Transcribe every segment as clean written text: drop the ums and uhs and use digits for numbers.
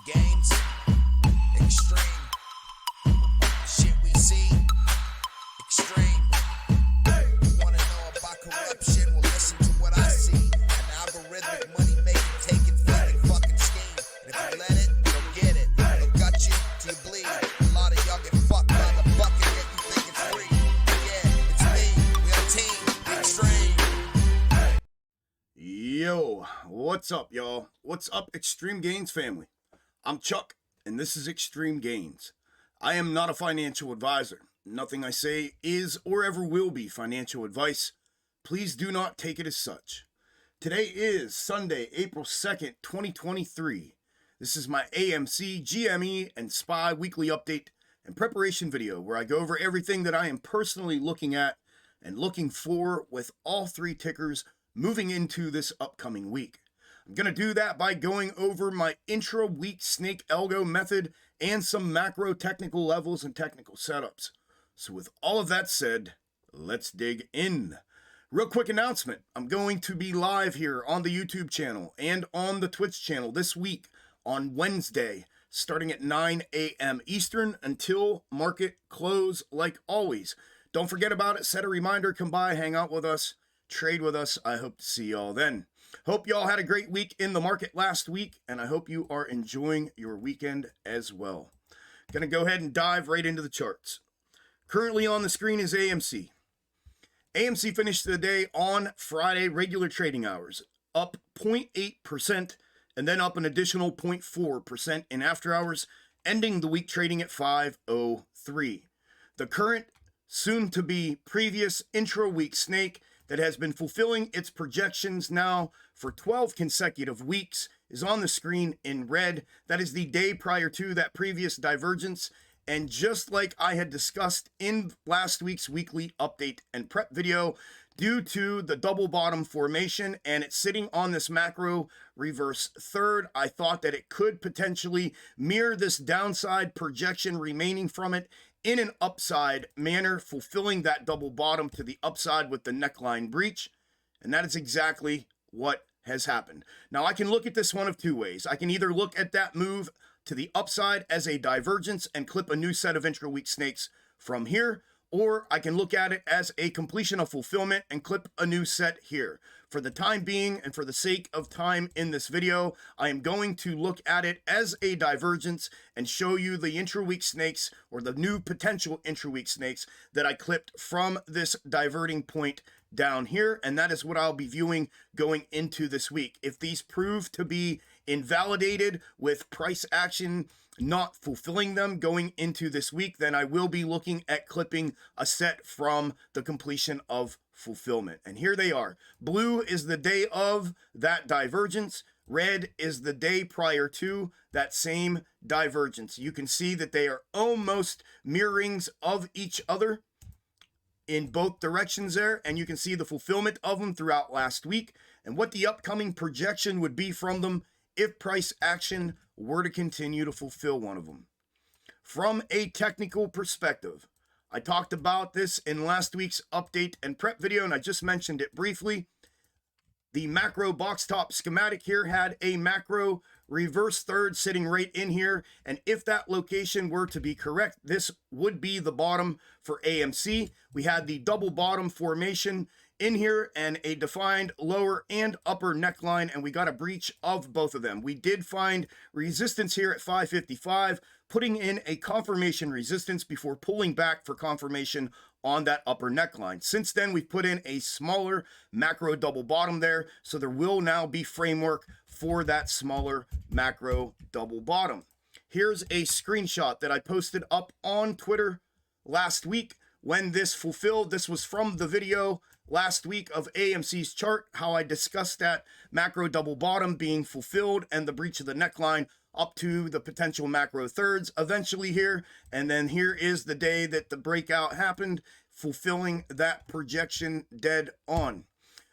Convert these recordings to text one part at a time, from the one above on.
Gainz, Xtreme, shit we see, Xtreme. You wanna know about corruption? Well, listen to what I see. An algorithmic money making, taking, fucking scheme. And if you let it, you'll get it. They'll gut you till you bleed. A lot of y'all get fucked by the bucket, yet you think it's free. Yeah, it's me. We are team Xtreme. Yo, what's up, y'all? What's up, Xtreme Gainz family? I'm Chuck, and this is Xtreme Gainz. I am not a financial advisor. Nothing I say is or ever will be financial advice. Please do not take it as such. Today is Sunday, April 2nd, 2023. This is my AMC, GME, and SPY weekly update and preparation video where I go over everything that I am personally looking at and looking for with all three tickers moving into this upcoming week. I'm going to do that by going over my intra-week snake algo method and some macro technical levels and technical setups. So with all of that said, let's dig in. Real quick announcement. I'm going to be live here on the YouTube channel and on the Twitch channel this week on Wednesday, starting at 9 a.m. Eastern until market close like always. Don't forget about it. Set a reminder. Come by, hang out with us, trade with us. I hope to see y'all then. Hope y'all had a great week in the market last week, and I hope you are enjoying your weekend as well. Gonna go ahead and dive right into the charts. Currently on the screen is AMC. AMC finished the day on Friday, regular trading hours, up 0.8% and then up an additional 0.4% in after hours, ending the week trading at 503. The current, soon to be previous intra-week snake that has been fulfilling its projections now for 12 consecutive weeks is on the screen in red. That is the day prior to that previous divergence. And just like I had discussed in last week's weekly update and prep video, due to the double bottom formation and it's sitting on this macro reverse third, I thought that it could potentially mirror this downside projection remaining from it in an upside manner, fulfilling that double bottom to the upside with the neckline breach. And that is exactly what has happened. Now, I can look at this one of two ways. I can either look at that move to the upside as a divergence and clip a new set of intra-week snakes from here, or I can look at it as a completion of fulfillment and clip a new set here. For the time being and for the sake of time in this video, I am going to look at it as a divergence and show you the intra-week snakes or the new potential intra-week snakes that I clipped from this diverting point down here. And that is what I'll be viewing going into this week. If these prove to be invalidated with price action not fulfilling them going into this week, then I will be looking at clipping a set from the completion of fulfillment. And here they are. Blue is the day of that divergence. Red is the day prior to that same divergence. You can see that they are almost mirrorings of each other in both directions there, and you can see the fulfillment of them throughout last week and what the upcoming projection would be from them if price action were to continue to fulfill one of them. From a technical perspective, I talked about this in last week's update and prep video, and I just mentioned it briefly. The macro box top schematic here had a macro reverse third sitting right in here, and if that location were to be correct, this would be the bottom for AMC. We had the double bottom formation in here and a defined lower and upper neckline, and we got a breach of both of them. We did find resistance here at 555, putting in a confirmation resistance before pulling back for confirmation on that upper neckline. Since then, we've put in a smaller macro double bottom there, so there will now be framework for that smaller macro double bottom. Here's a screenshot that I posted up on Twitter last week when this fulfilled. This was from the video last week of AMC's chart, how I discussed that macro double bottom being fulfilled and the breach of the neckline up to the potential macro thirds eventually here. And then here is the day that the breakout happened, fulfilling that projection dead on.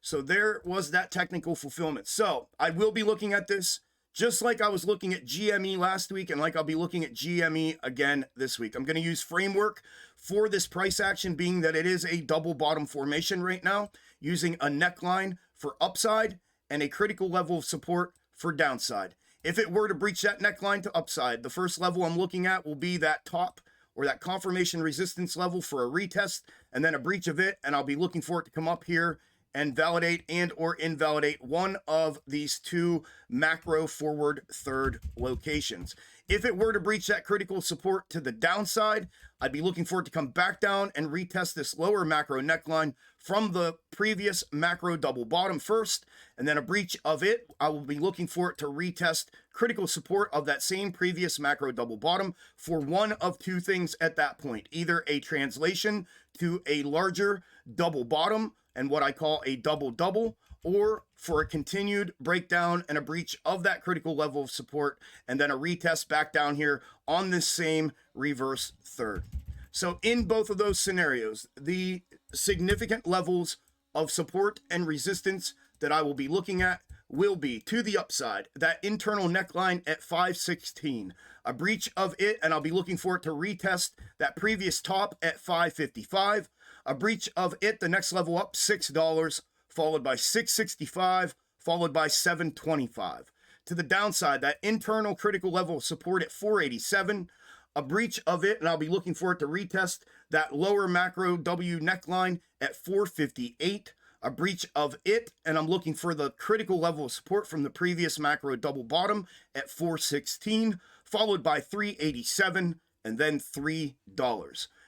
So there was that technical fulfillment. So I will be looking at this just like I was looking at GME last week and like I'll be looking at GME again this week. I'm going to use framework for this price action, being that it is a double bottom formation right now, using a neckline for upside and a critical level of support for downside. If it were to breach that neckline to upside, the first level I'm looking at will be that top or that confirmation resistance level for a retest, and then a breach of it, and I'll be looking for it to come up here and validate and or invalidate one of these two macro forward third locations. If it were to breach that critical support to the downside, I'd be looking for it to come back down and retest this lower macro neckline from the previous macro double bottom first, and then a breach of it, I will be looking for it to retest critical support of that same previous macro double bottom for one of two things at that point, either a translation to a larger double bottom and what I call a double double, or for a continued breakdown and a breach of that critical level of support, and then a retest back down here on this same reverse third. So in both of those scenarios, the significant levels of support and resistance that I will be looking at will be to the upside, that internal neckline at 516, a breach of it, and I'll be looking for it to retest that previous top at 555, a breach of it, the next level up $6, followed by 665, followed by 725. To the downside, that internal critical level of support at 487, a breach of it, and I'll be looking for it to retest that lower macro W neckline at 458, a breach of it, and I'm looking for the critical level of support from the previous macro double bottom at 416, followed by 387, and then $3.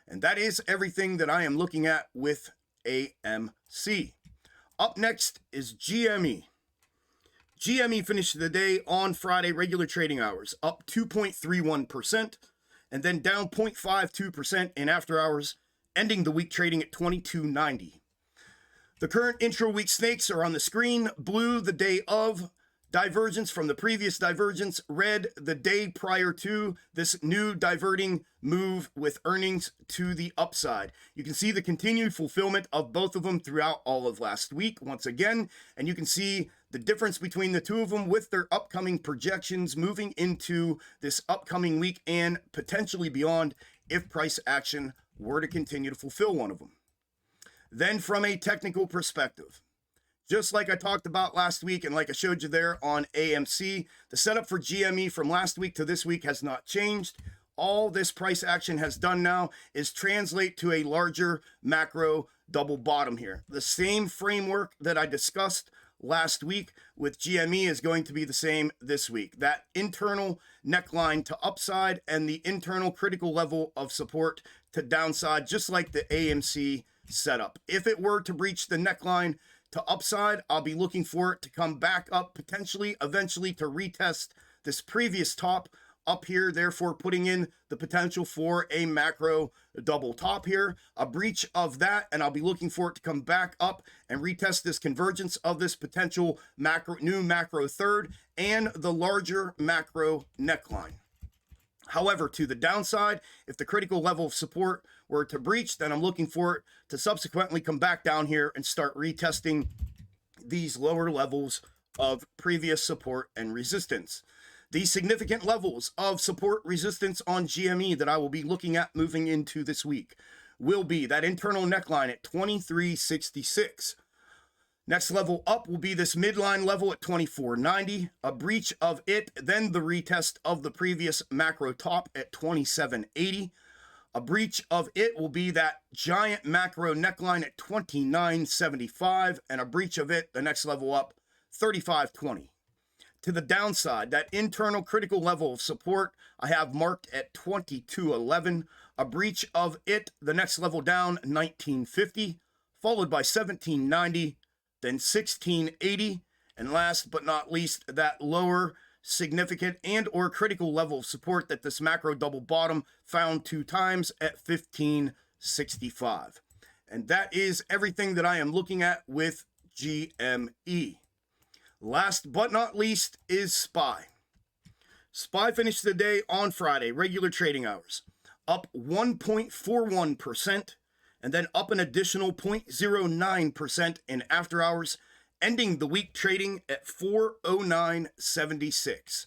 And that is everything that I am looking at with AMC. Up next is GME. GME finished the day on Friday, regular trading hours, up 2.31%, and then down 0.52% in after hours, ending the week trading at 22.90. The current intra-week snakes are on the screen. Blue, the day of divergence from the previous divergence. Red, the day prior to this new diverting move with earnings to the upside. You can see the continued fulfillment of both of them throughout all of last week once again, and you can see the difference between the two of them with their upcoming projections moving into this upcoming week and potentially beyond if price action were to continue to fulfill one of them. Then from a technical perspective, just like I talked about last week and like I showed you there on AMC, the setup for GME from last week to this week has not changed. All this price action has done now is translate to a larger macro double bottom here. The same framework that I discussed last week with GME is going to be the same this week. That internal neckline to upside and the internal critical level of support to downside, just like the AMC setup. If it were to breach the neckline to upside, I'll be looking for it to come back up, potentially, eventually to retest this previous top up here, therefore putting in the potential for a macro double top here, a breach of that, and I'll be looking for it to come back up and retest this convergence of this potential new macro third and the larger macro neckline. However, to the downside, if the critical level of support were to breach, then I'm looking for it to subsequently come back down here and start retesting these lower levels of previous support and resistance. These significant levels of support resistance on GME that I will be looking at moving into this week will be that internal neckline at 2366. Next level up will be this midline level at 2490, a breach of it, then the retest of the previous macro top at 2780. A breach of it will be that giant macro neckline at 2975, and a breach of it, the next level up, 3520. To the downside, that internal critical level of support I have marked at 2211, a breach of it, the next level down, 1950, followed by 1790, then 1680, and last but not least, that lower significant and or critical level of support that this macro double bottom found two times at 1565. And that is everything that I am looking at with GME. Last but not least is SPY. SPY finished the day on Friday, regular trading hours, up 1.41%, and then up an additional 0.09% in after hours, ending the week trading at 409.76.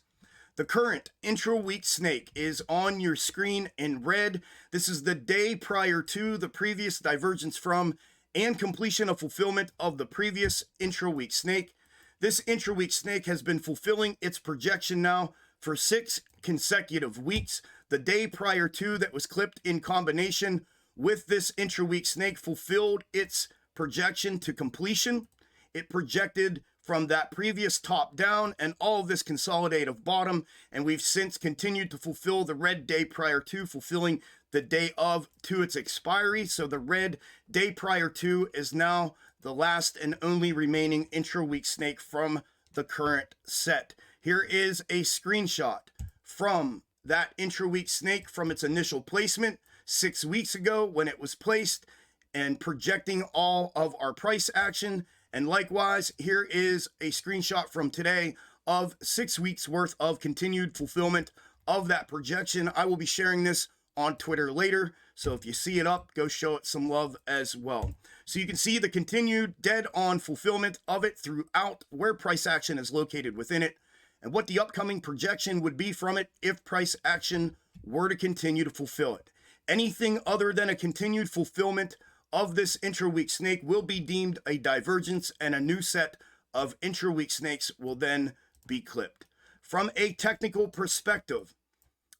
The current intra-week snake is on your screen in red. This is the day prior to the previous divergence from and completion of fulfillment of the previous intra-week snake. This intra-week snake has been fulfilling its projection now for 6 consecutive weeks. The day prior to that was clipped in combination with this intra-week snake fulfilled its projection to completion. It projected from that previous top down and all of this consolidative bottom, and we've since continued to fulfill the red day prior to, fulfilling the day of to its expiry. So the red day prior to is now the last and only remaining intra-week snake from the current set. Here is a screenshot from that intra-week snake from its initial placement 6 weeks ago when it was placed, and projecting all of our price action. And likewise, here is a screenshot from today of 6 weeks worth of continued fulfillment of that projection. I will be sharing this on Twitter later, so if you see it up, go show it some love as well. So you can see the continued dead-on fulfillment of it throughout, where price action is located within it, and what the upcoming projection would be from it if price action were to continue to fulfill it. Anything other than a continued fulfillment of this intra-week snake will be deemed a divergence, and a new set of intra-week snakes will then be clipped. From a technical perspective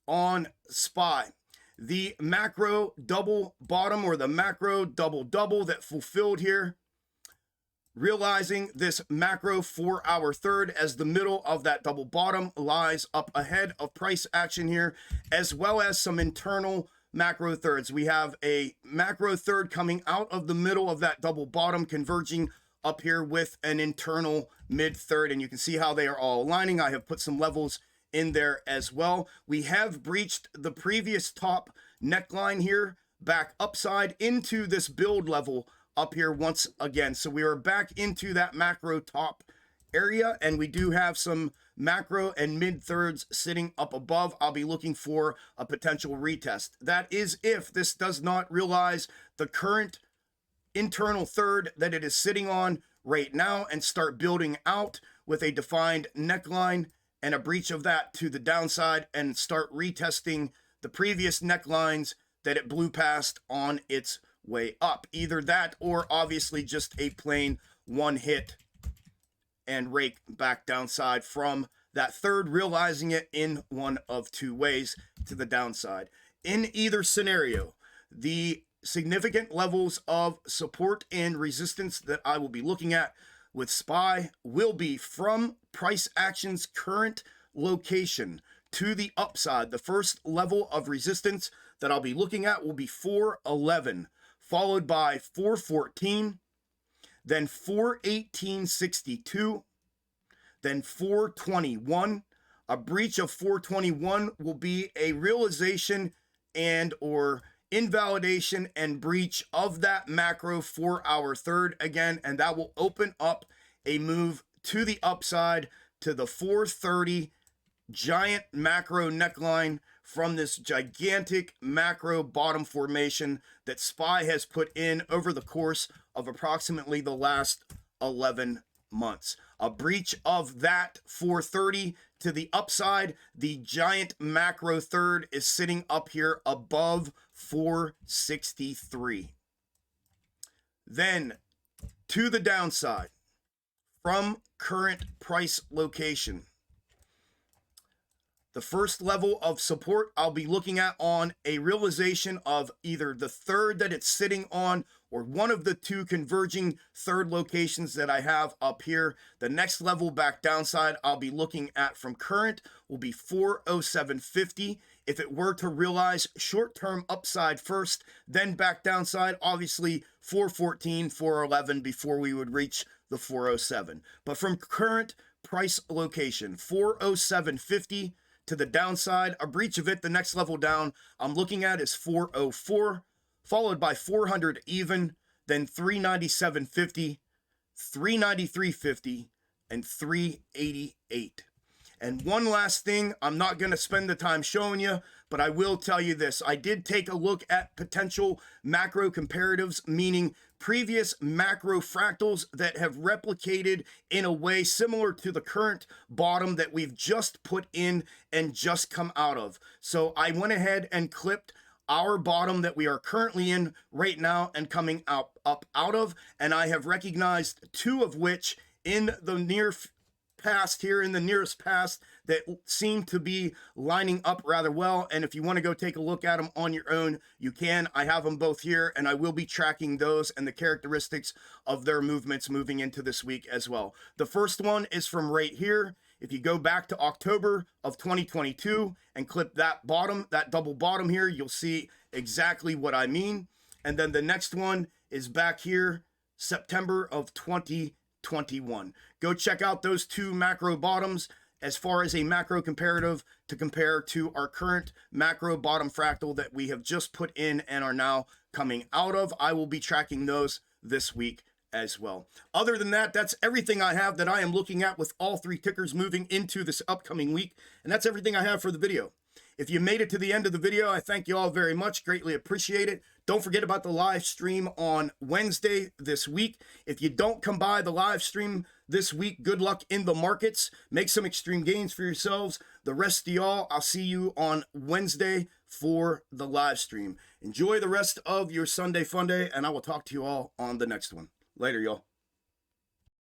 on SPY, the macro double bottom, or the macro double double that fulfilled here, realizing this macro 4-hour third as the middle of that double bottom lies up ahead of price action here, as well as some internal macro thirds. We have a macro third coming out of the middle of that double bottom, converging up here with an internal mid third, and you can see how they are all aligning. I have put some levels in there as well. We have breached the previous top neckline here, back upside into this build level up here once again. So we are back into that macro top area, and we do have some macro and mid thirds sitting up above. I'll be looking for a potential retest. That is if this does not realize the current internal third that it is sitting on right now and start building out with a defined neckline and a breach of that to the downside, and start retesting the previous necklines that it blew past on its way up. Either that, or obviously just a plain one hit and rake back downside from that third, realizing it in one of two ways to the downside. In either scenario, the significant levels of support and resistance that I will be looking at with SPY will be from price action's current location to the upside. The first level of resistance that I'll be looking at will be 411, followed by 414, then 418.62, then 421. A breach of 421 will be a realization and or invalidation and breach of that macro 4-hour third again, and that will open up a move to the upside to the 430 giant macro neckline from this gigantic macro bottom formation that SPY has put in over the course of approximately the last 11 months. A breach of that 430 to the upside, the giant macro third is sitting up here above 463. Then to the downside from current price location, the first level of support I'll be looking at on a realization of either the third that it's sitting on or one of the two converging third locations that I have up here. The next level back downside I'll be looking at from current will be 407.50. If it were to realize short-term upside first, then back downside, obviously 414, 411 before we would reach the 407. But from current price location, 407.50 to the downside, a breach of it, the next level down I'm looking at is 404, followed by 400 even, then 397.50, 393.50, and 388. And one last thing, I'm not going to spend the time showing you, but I will tell you this. I did take a look at potential macro comparatives, meaning previous macro fractals that have replicated in a way similar to the current bottom that we've just put in and just come out of. So I went ahead and clipped our bottom that we are currently in right now and coming up out of, and I have recognized two of which in the past here, in the nearest past, that seem to be lining up rather well. And if you want to go take a look at them on your own, you can. I have them both here, and I will be tracking those and the characteristics of their movements moving into this week as well. The first one is from right here. If you go back to October of 2022 and clip that bottom, that double bottom here, you'll see exactly what I mean. And then the next one is back here, September of 2021. Go check out those two macro bottoms as far as a macro comparative to compare to our current macro bottom fractal that we have just put in and are now coming out of. I will be tracking those this week as well. Other than that, that's everything I have that I am looking at with all three tickers moving into this upcoming week. And that's everything I have for the video. If you made it to the end of the video, I thank you all very much. Greatly appreciate it. Don't forget about the live stream on Wednesday this week. If you don't come by the live stream this week, good luck in the markets. Make some extreme gains for yourselves. The rest of y'all, I'll see you on Wednesday for the live stream. Enjoy the rest of your Sunday fun day, and I will talk to you all on the next one. Later, y'all.